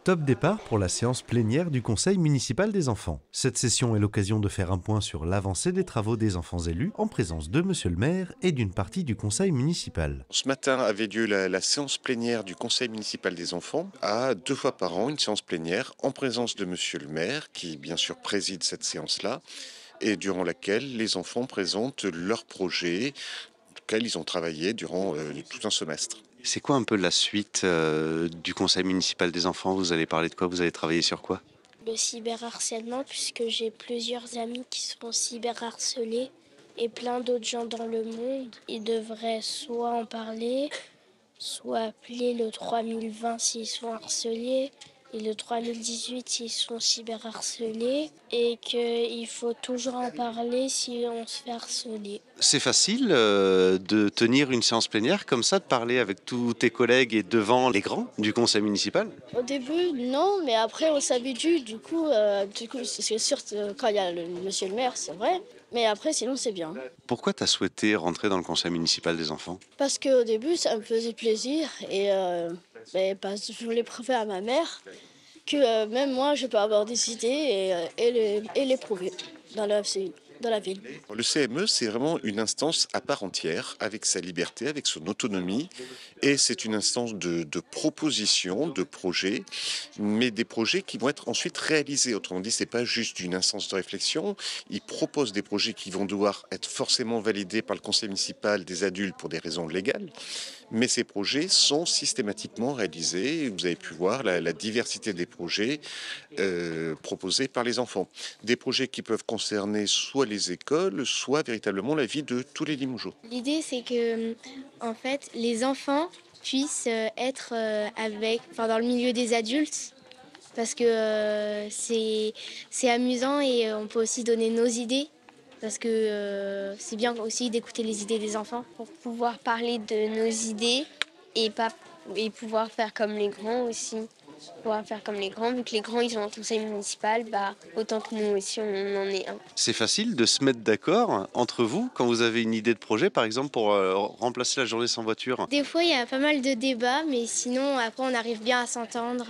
Top départ pour la séance plénière du Conseil municipal des enfants. Cette session est l'occasion de faire un point sur l'avancée des travaux des enfants élus en présence de Monsieur le maire et d'une partie du Conseil municipal. Ce matin avait lieu la séance plénière du Conseil municipal des enfants. À 2 fois par an, une séance plénière en présence de Monsieur le maire, qui bien sûr préside cette séance-là, et durant laquelle les enfants présentent leurs projets auxquels ils ont travaillé durant tout un semestre. C'est quoi un peu la suite du conseil municipal des enfants? Vous allez parler de quoi? Vous allez travailler sur quoi? Le cyberharcèlement, puisque j'ai plusieurs amis qui seront cyberharcelés et plein d'autres gens dans le monde. Ils devraient soit en parler, soit appeler le 3020 s'ils sont harcelés et le 3018 s'ils sont cyberharcelés, et qu'il faut toujours en parler si on se fait harceler. C'est facile de tenir une séance plénière comme ça, de parler avec tous tes collègues et devant les grands du conseil municipal? Au début, non, mais après, on s'habitue. Du coup, c'est sûr, quand il y a monsieur le maire, c'est vrai. Mais après, sinon, c'est bien. Pourquoi tu as souhaité rentrer dans le conseil municipal des enfants? Parce qu'au début, ça me faisait plaisir. Parce que je voulais prouver à ma mère que même moi, je peux avoir des idées et les prouver dans la ville. Le CME, c'est vraiment une instance à part entière, avec sa liberté, avec son autonomie, et c'est une instance de proposition, de projets, mais des projets qui vont être ensuite réalisés. Autrement dit, c'est pas juste une instance de réflexion. Ils proposent des projets qui vont devoir être forcément validés par le conseil municipal des adultes pour des raisons légales, mais ces projets sont systématiquement réalisés. Vous avez pu voir la diversité des projets proposés par les enfants. Des projets qui peuvent concerner soit les écoles, soit véritablement la vie de tous les Limougeaux. L'idée, c'est que, en fait, les enfants puissent être dans le milieu des adultes, parce que c'est amusant et on peut aussi donner nos idées, parce que c'est bien aussi d'écouter les idées des enfants pour pouvoir parler de nos idées et pouvoir faire comme les grands aussi. Pouvoir faire comme les grands, vu que les grands ils ont un conseil municipal, autant que nous aussi on en est un. C'est facile de se mettre d'accord entre vous quand vous avez une idée de projet, par exemple pour remplacer la journée sans voiture? Des fois il y a pas mal de débats, mais sinon après on arrive bien à s'entendre.